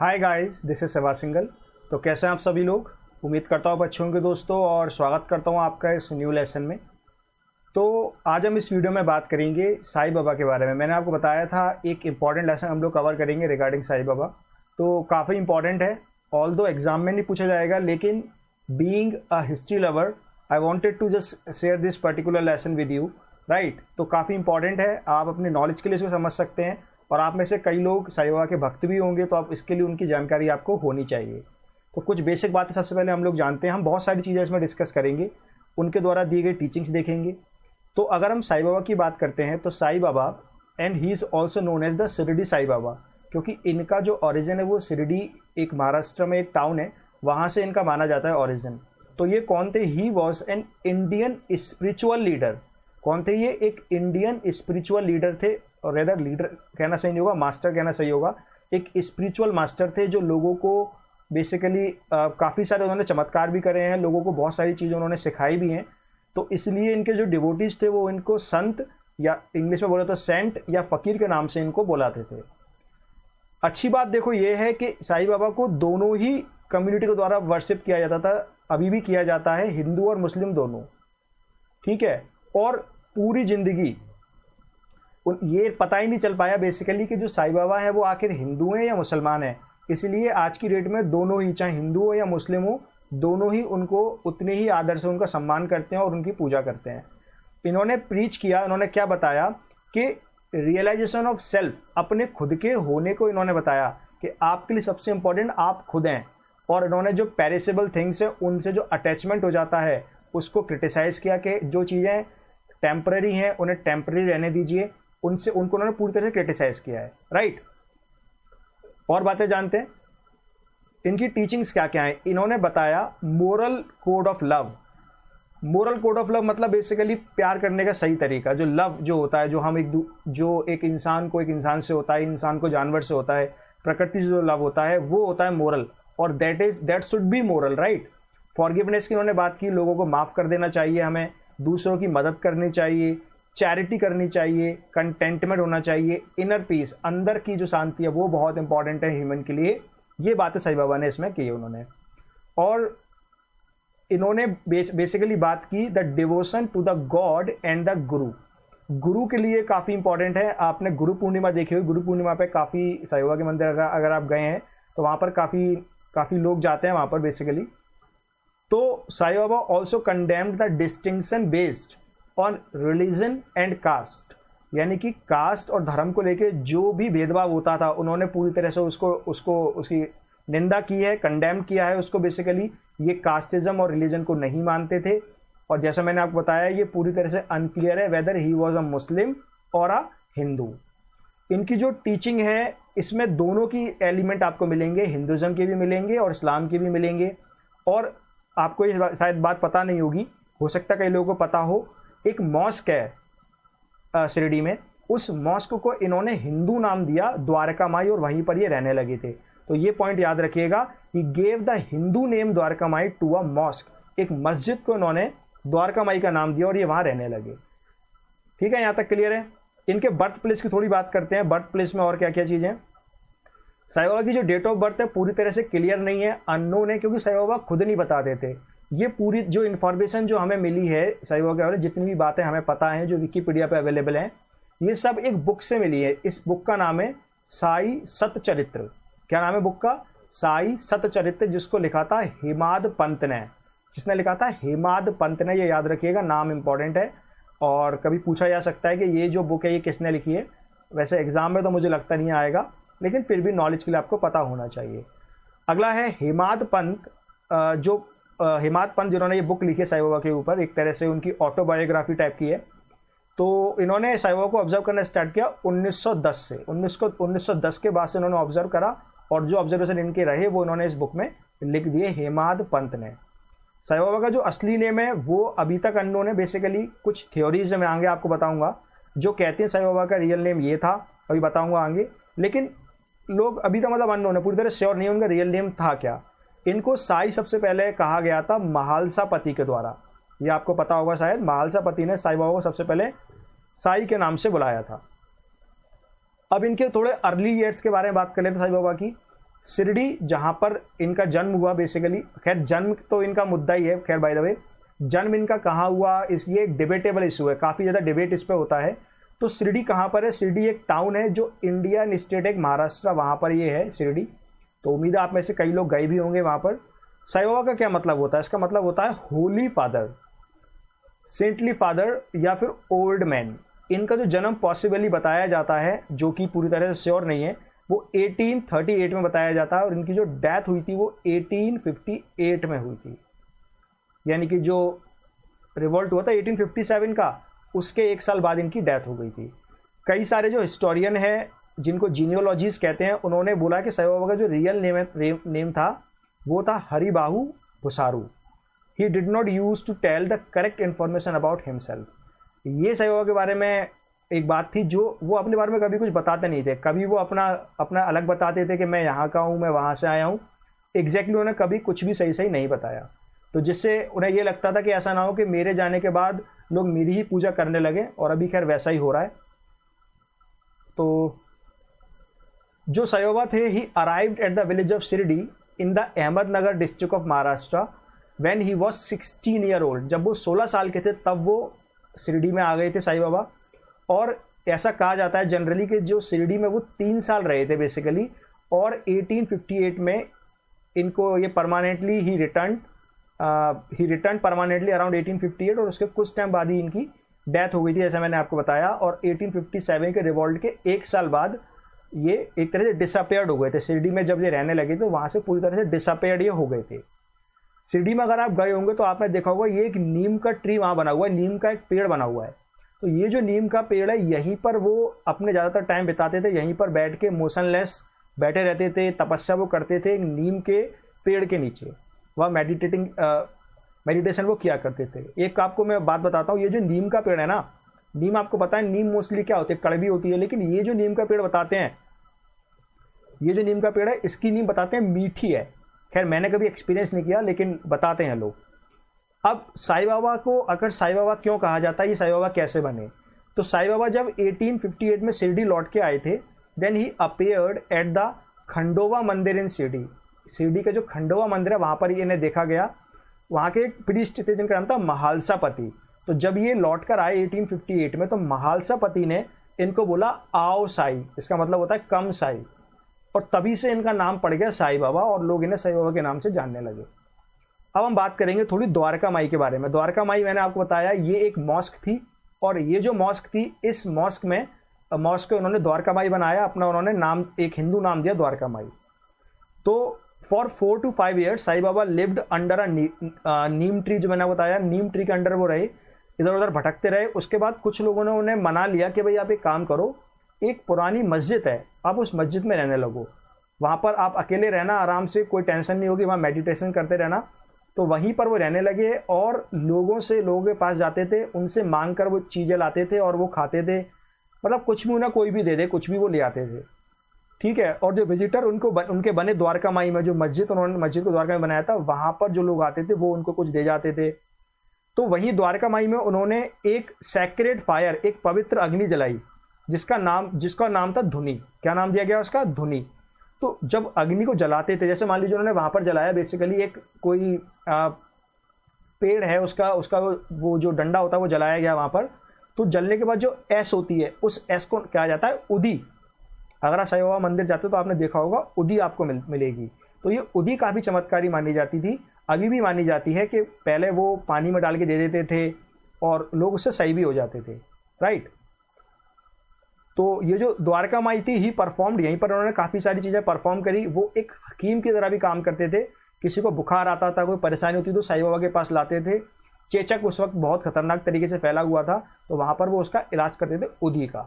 Hi guys, this is सेवा single. तो कैसे हैं आप सभी लोग। उम्मीद करता हूँ आप अच्छे होंगे दोस्तों, और स्वागत करता हूँ आपका इस न्यू लेसन में। तो आज हम इस वीडियो में बात करेंगे साईं बाबा के बारे में। मैंने आपको बताया था एक इम्पॉर्टेंट लेसन हम लोग कवर करेंगे रिगार्डिंग साईं बाबा। तो काफ़ी इंपॉर्टेंट है, ऑल दो एग्जाम में नहीं पूछा जाएगा, लेकिन being a history lover I wanted to just share this particular lesson with you, right. तो काफ़ी इंपॉर्टेंट है, आप अपने नॉलेज के लिए इसको समझ सकते हैं, और आप में से कई लोग साईं बाबा के भक्त भी होंगे, तो आप इसके लिए उनकी जानकारी आपको होनी चाहिए। तो कुछ बेसिक बातें सबसे पहले हम लोग जानते हैं। हम बहुत सारी चीज़ें इसमें डिस्कस करेंगे, उनके द्वारा दिए गए टीचिंग्स देखेंगे। तो अगर हम साईं बाबा की बात करते हैं तो Sai Baba and he is also known as the Shirdi Sai Baba, क्योंकि इनका जो ओरिजिन है वो शिरडी एक महाराष्ट्र में एक टाउन है, वहाँ से इनका माना जाता है ओरिजिन। तो ये कौन थे? He was an Indian spiritual leader. कौन थे ये? एक इंडियन स्पिरिचुअल लीडर थे, और रेदर लीडर कहना सही नहीं होगा, मास्टर कहना सही होगा। एक स्पिरिचुअल मास्टर थे जो लोगों को बेसिकली काफ़ी सारे उन्होंने चमत्कार भी करे हैं, लोगों को बहुत सारी चीज़ें उन्होंने सिखाई भी हैं। तो इसलिए इनके जो डिवोटीज थे वो इनको संत, या इंग्लिश में बोले तो सेंट या फ़कीर के नाम से इनको बुलाते थे। अच्छी बात देखो ये है कि साईं बाबा को दोनों ही कम्युनिटी के द्वारा वर्शिप किया जाता था, अभी भी किया जाता है, हिंदू और मुस्लिम दोनों, ठीक है। और पूरी जिंदगी ये पता ही नहीं चल पाया बेसिकली कि जो साईं बाबा है वो आखिर हिंदू हैं या मुसलमान हैं। इसलिए आज की डेट में दोनों ही, चाहे हिंदू हो या मुस्लिम हो, दोनों ही उनको उतने ही आदर से उनका सम्मान करते हैं और उनकी पूजा करते हैं। इन्होंने प्रीच किया, इन्होंने क्या बताया कि रियलाइजेशन ऑफ सेल्फ, अपने खुद के होने को इन्होंने बताया कि आपके लिए सबसे इंपॉर्टेंट आप खुद हैं। और इन्होंने जो पेरिसेबल थिंग्स है उनसे जो अटैचमेंट हो जाता है उसको क्रिटिसाइज किया कि जो चीज़ें टेम्पररी हैं उन्हें टेम्पररी रहने दीजिए, उनसे उनको उन्होंने पूरी तरह से क्रिटिसाइज किया है, राइट। और बातें जानते हैं इनकी टीचिंग्स क्या क्या है। इन्होंने बताया moral code of love. Moral code of love मतलब बेसिकली प्यार करने का सही तरीका। जो लव जो होता है, जो एक इंसान को एक इंसान से होता है, इंसान को जानवर से होता है, प्रकृति से जो लव होता है वो होता है मोरल, और that should be moral, right. Forgiveness की इन्होंने बात की, लोगों को माफ़ कर देना चाहिए, हमें दूसरों की मदद करनी चाहिए, चैरिटी करनी चाहिए, कंटेंटमेंट होना चाहिए, इनर पीस, अंदर की जो शांति है वो बहुत इंपॉर्टेंट है ह्यूमन के लिए। ये बातें साईं बाबा ने इसमें की उन्होंने। और इन्होंने बेसिकली बात की the devotion to the god and the guru. गुरु के लिए काफ़ी इंपॉर्टेंट है। आपने गुरु पूर्णिमा देखी हुई, गुरु पूर्णिमा पे काफ़ी साईं बाबा के मंदिर अगर आप गए हैं तो वहाँ पर काफ़ी लोग जाते हैं वहाँ पर बेसिकली। तो Sai Baba also condemned the distinction based on religion and caste, यानी कि कास्ट और धर्म को लेके जो भी भेदभाव होता था उन्होंने पूरी तरह से उसकी निंदा की है, कंडेम किया है उसको। बेसिकली ये कास्टिज्म और रिलीजन को नहीं मानते थे, और जैसा मैंने आपको बताया ये पूरी तरह से अनक्लियर है वेदर ही वॉज अ मुस्लिम और अ हिंदू। इनकी जो टीचिंग है इसमें दोनों की एलिमेंट आपको मिलेंगे, हिंदुज़म के भी मिलेंगे और इस्लाम के भी मिलेंगे। और आपको ये शायद बात पता नहीं होगी, हो सकता है कई लोगों को पता हो, एक मॉस्क है शिरडी में, उस मॉस्क को इन्होंने हिंदू नाम दिया, द्वारका माई, और वहीं पर ये रहने लगे थे। तो ये पॉइंट याद रखिएगा, he gave the Hindu name Dwarka Mai to a mosque. एक मस्जिद को इन्होंने द्वारका माई का नाम दिया और ये वहाँ रहने लगे, ठीक है। यहाँ तक क्लियर है। इनके बर्थ प्लेस की थोड़ी बात करते हैं। बर्थ प्लेस में और क्या क्या चीज़ें। साईं बाबा की जो डेट ऑफ बर्थ है पूरी तरह से क्लियर नहीं है, अननोन है, क्योंकि साईं बाबा खुद नहीं बताते थे। ये पूरी जो इन्फॉर्मेशन जो हमें मिली है साईं बाबा के बारे में, जितनी भी बातें हमें पता हैं जो विकिपीडिया पे अवेलेबल हैं, ये सब एक बुक से मिली है। इस बुक का नाम है साई सतचरित्र। क्या नाम है बुक का? साई सतचरित्र, जिसको लिखा था हेमाद पंत ने। किसने लिखा था? हेमाद पंत ने। ये याद रखिएगा, नाम इंपॉर्टेंट है, और कभी पूछा जा सकता है कि ये जो बुक है ये किसने लिखी है। वैसे एग्जाम में तो मुझे लगता नहीं आएगा, लेकिन फिर भी नॉलेज के लिए आपको पता होना चाहिए। अगला है हेमाद पंत। हेमाद पंत जिन्होंने ये बुक लिखी है साईं बाबा के ऊपर, एक तरह से उनकी ऑटोबायोग्राफी टाइप की है। तो इन्होंने साईं बाबा को ऑब्जर्व करना स्टार्ट किया 1910 से। 1910 के बाद से इन्होंने ऑब्जर्व करा, और जो ऑब्जर्वेशन इनके रहे वो इन्होंने इस बुक में लिख दिए हेमाद पंत ने। साईं बाबा का जो असली नेम है वो अभी तक अननोन है। बेसिकली कुछ थ्योरीज मैं आगे आपको बताऊंगा जो कहते हैं साईं बाबा का रियल नेम ये था, अभी बताऊंगा आगे, लेकिन लोग अभी तक मतलब अननोन है, पूरी तरह श्योर नहीं उनका रियल नेम था क्या। इनको साई सबसे पहले कहा गया था महालसा पति के द्वारा, ये आपको पता होगा शायद। महालसा पति ने साईं बाबा को सबसे पहले साई के नाम से बुलाया था। अब इनके थोड़े अर्ली ईयर्स के बारे में बात कर लेते हैं साईं बाबा की। शिरडी जहाँ पर इनका जन्म हुआ बेसिकली, खैर जन्म तो इनका मुद्दा ही है, खैर बाय द वे जन्म इनका कहाँ हुआ इसलिए एक डिबेटेबल इशू है, काफ़ी ज़्यादा डिबेट इस पर होता है। तो शिरडी कहाँ पर है? शिरडी एक टाउन है जो इंडियन स्टेट एक महाराष्ट्र, वहाँ पर ये है शिरडी। तो उम्मीद है आप में से कई लोग गए भी होंगे वहाँ पर। साईं बाबा का क्या मतलब होता है? इसका मतलब होता है होली फादर, सेंटली फादर या फिर ओल्ड मैन। इनका जो जन्म पॉसिबली बताया जाता है, जो कि पूरी तरह से श्योर नहीं है, वो 1838 में बताया जाता है और इनकी जो डेथ हुई थी वो 1858 में हुई थी। यानी कि जो रिवॉल्ट हुआ था 1857 का, उसके एक साल बाद इनकी डेथ हो गई थी। कई सारे जो हिस्टोरियन हैं जिनको जीनियोलॉजीज कहते हैं, उन्होंने बोला कि साईं बाबा का जो रियल नेम था वो था Haribhau Bhusari. He did not use to tell the correct information about himself. ये साईं बाबा के बारे में एक बात थी, जो वो अपने बारे में कभी कुछ बताते नहीं थे। कभी वो अपना अलग बताते थे कि मैं यहाँ का हूँ, मैं वहाँ से आया हूँ। एग्जैक्टली उन्होंने कभी कुछ भी सही नहीं बताया, तो जिससे उन्हें ये लगता था कि ऐसा ना हो कि मेरे जाने के बाद लोग मेरी ही पूजा करने लगे, और अभी खैर वैसा ही हो रहा है। तो जो साईं बाबा थे, ही arrived at the village of Shirdi in the Ahmednagar district of Maharashtra when he was 16 year old. जब वो 16 साल के थे तब वो शिरडी में आ गए थे साईं बाबा। और ऐसा कहा जाता है जनरली कि जो शिरडी में वो 3 साल रहे थे बेसिकली, और 1858 में इनको ये परमानेंटली ही रिटर्न परमानेंटली अराउंड 1858, और उसके कुछ टाइम बाद ही इनकी डेथ हो गई थी, जैसा मैंने आपको बताया। और 1857 के रिवॉल्ट के एक साल बाद ये एक तरह से डिसअपेयर्ड हो गए थे। शिरडी में जब ये रहने लगे तो वहाँ से पूरी तरह से डिसअपेयर्ड ये हो गए थे। शिरडी में अगर आप गए होंगे तो आपने देखा होगा ये एक नीम का ट्री वहाँ बना हुआ है, नीम का एक पेड़ बना हुआ है। तो ये जो नीम का पेड़ है, यहीं पर वो अपने ज़्यादातर टाइम बिताते थे, यहीं पर बैठ के मोशनलेस बैठे रहते थे, तपस्या वो करते थे नीम के पेड़ के नीचे। वह मेडिटेशन वो किया करते थे। एक आपको मैं बात बताता हूँ, ये जो नीम का पेड़ है ना, नीम आपको पता है नीम मोस्टली क्या होती है, कड़वी होती है, लेकिन ये जो नीम का पेड़ बताते हैं, ये जो नीम का पेड़ है इसकी नीम बताते हैं मीठी है। खैर मैंने कभी एक्सपीरियंस नहीं किया, लेकिन बताते हैं लोग। अब साईं बाबा को अगर साईं बाबा क्यों कहा जाता है, ये साईं बाबा कैसे बने? तो साईं बाबा जब 1858 में शिरडी लौट के आए थे, then he appeared at the Khandoba mandir in Shirdi. Shirdi का जो खंडोवा मंदिर है वहाँ पर इन्हें देखा गया। वहाँ के एक प्रीस्ट थे जिनका नाम था महालसापति। तो जब ये लौट कर आए 1858 में, तो महालसापति ने इनको बोला आओ साई, इसका मतलब होता है कम साई, और तभी से इनका नाम पड़ गया साईं बाबा, और लोग इन्हें साईं बाबा के नाम से जानने लगे। अब हम बात करेंगे थोड़ी द्वारका माई के बारे में। द्वारका माई मैंने आपको बताया ये एक मॉस्क थी, और ये जो मॉस्क थी, इस मॉस्क को उन्होंने द्वारका माई बनाया अपना, उन्होंने नाम एक हिंदू नाम दिया द्वारका माई। तो for 4 to 5 years Sai Baba lived under a neem tree, जो मैंने बताया नीम ट्री के अंडर वो रहे, इधर उधर भटकते रहे। उसके बाद कुछ लोगों ने उन्हें मना लिया कि भाई आप एक काम करो, एक पुरानी मस्जिद है, आप उस मस्जिद में रहने लगो, वहाँ पर आप अकेले रहना, आराम से, कोई टेंशन नहीं होगी, वहाँ मेडिटेशन करते रहना। तो वहीं पर वो रहने लगे, और लोगों के पास जाते थे, उनसे मांग कर वो चीज़ें लाते थे और वो खाते थे। मतलब कुछ भी उन्हें कोई भी दे दे, कुछ भी वो ले आते थे, ठीक है। और जो विजिटर उनके बने द्वारका माई में, जो उन्होंने मस्जिद को द्वारका में बनाया था, वहाँ पर जो लोग आते थे वो उनको कुछ दे जाते थे। तो वहीं द्वारका माई में उन्होंने एक सैक्रेड फायर, एक पवित्र अग्नि जलाई, जिसका नाम था धुनी। क्या नाम दिया गया उसका? धुनी। तो जब अग्नि को जलाते थे, जैसे मान लीजिए उन्होंने वहाँ पर जलाया, बेसिकली एक कोई पेड़ है, उसका वो जो डंडा होता है वो जलाया गया वहाँ पर। तो जलने के बाद जो ऐश होती है, उस ऐश को कहा जाता है उदी। अगर आप साईं बाबा मंदिर जाते हो तो आपने देखा होगा उदी आपको मिलेगी। तो ये उदी काफ़ी चमत्कारी मानी जाती थी, अभी भी मानी जाती है कि पहले वो पानी में डाल के दे देते थे और लोग उससे सही भी हो जाते थे, राइट। तो ये जो द्वारका माई थी, ही परफॉर्म्ड, यहीं पर उन्होंने काफ़ी सारी चीज़ें परफॉर्म करी। वो एक हकीम की तरह भी काम करते थे। किसी को बुखार आता था, कोई परेशानी होती तो साईं बाबा के पास लाते थे। चेचक उस वक्त बहुत खतरनाक तरीके से फैला हुआ था, तो वहाँ पर वो उसका इलाज करते थे उदी का।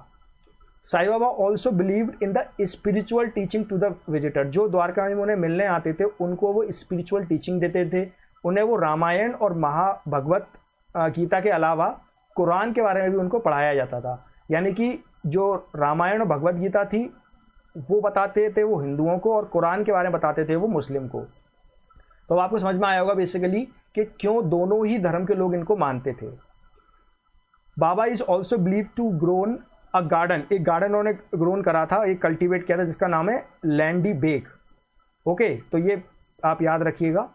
Sai Baba also believed in the spiritual teaching to the visitor. जो द्वारका में उन्हें मिलने आते थे उनको वो स्पिरिचुअल टीचिंग देते थे। उन्हें वो रामायण और महाभगवत गीता के अलावा कुरान के बारे में भी उनको पढ़ाया जाता था। यानी कि जो रामायण और भगवत गीता थी वो बताते थे वो हिंदुओं को, और कुरान के बारे में बताते थे वो मुस्लिम को। तो आपको समझ में आया होगा बेसिकली कि क्यों दोनों ही धर्म के लोग इनको मानते थे। Baba is also believe to grown a garden. एक गार्डन उन्होंने ग्रोन करा था, एक कल्टीवेट किया था, जिसका नाम है लैंडी बेक। ओके, तो ये आप याद रखिएगा।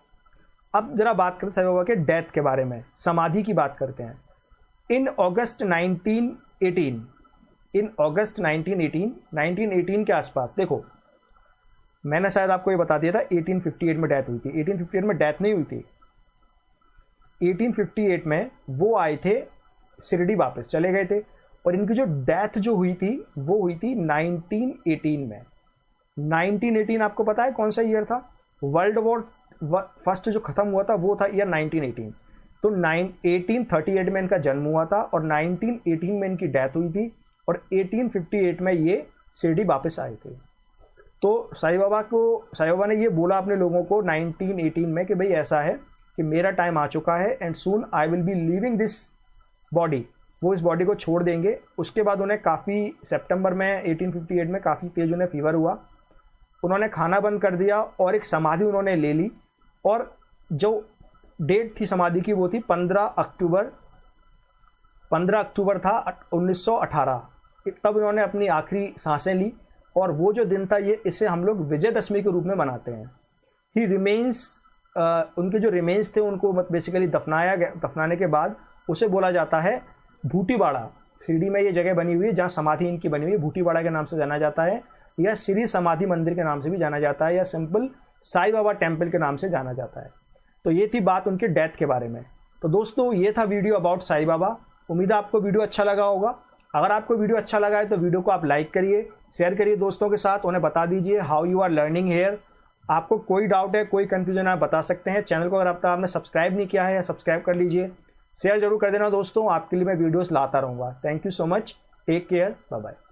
अब जरा बात करते साईं बाबा के डेथ के बारे में, समाधि की बात करते हैं। इन अगस्त 1918 के आसपास, देखो मैंने शायद आपको ये बता दिया था 1858 में डेथ हुई थी। 1858 में डेथ नहीं हुई थी, 1858 में वो आए थे, शिरडी वापस चले गए थे, और इनकी जो डेथ जो हुई थी वो हुई थी 1918 में। 1918 आपको पता है कौन सा ईयर था? वर्ल्ड वॉर फर्स्ट जो खत्म हुआ था वो था ईयर 1918। तो 1838 में इनका जन्म हुआ था और 1918 में इनकी डेथ हुई थी, और 1858 में ये शिरडी वापस आए थे। तो साईं बाबा ने ये बोला अपने लोगों को 1918 में कि भाई ऐसा है कि मेरा टाइम आ चुका है and soon I will be leaving this body. वो इस बॉडी को छोड़ देंगे। उसके बाद उन्हें काफ़ी सितंबर में 1858 में काफ़ी तेज उन्हें फीवर हुआ, उन्होंने खाना बंद कर दिया और एक समाधि उन्होंने ले ली, और जो डेट थी समाधि की वो थी 15 अक्टूबर था 1918। तब उन्होंने अपनी आखिरी सांसें ली, और वो जो दिन था ये इसे हम लोग विजयदशमी के रूप में मनाते हैं। ही रिमेन्स, उनके जो रिमेन्स थे उनको बेसिकली दफनाने के बाद उसे बोला जाता है भूटीवाड़ा। शिरडी में ये जगह बनी हुई है जहाँ समाधि इनकी बनी हुई है, भूटीवाड़ा के नाम से जाना जाता है, या श्री समाधि मंदिर के नाम से भी जाना जाता है, या सिंपल साईं बाबा टेम्पल के नाम से जाना जाता है। तो ये थी बात उनके डेथ के बारे में। तो दोस्तों ये था वीडियो अबाउट साईं बाबा। उम्मीद है आपको वीडियो अच्छा लगा होगा। अगर आपको वीडियो अच्छा लगा है तो वीडियो को आप लाइक करिए, शेयर करिए दोस्तों के साथ, उन्हें बता दीजिए how you are learning here. आपको कोई डाउट है, कोई कंफ्यूजन है, आप बता सकते हैं। चैनल को अगर अब तक आपने सब्सक्राइब नहीं किया है या सब्सक्राइब कर लीजिए, शेयर जरूर कर देना दोस्तों, आपके लिए मैं वीडियोस लाता रहूँगा। Thank you so much, take care, bye bye.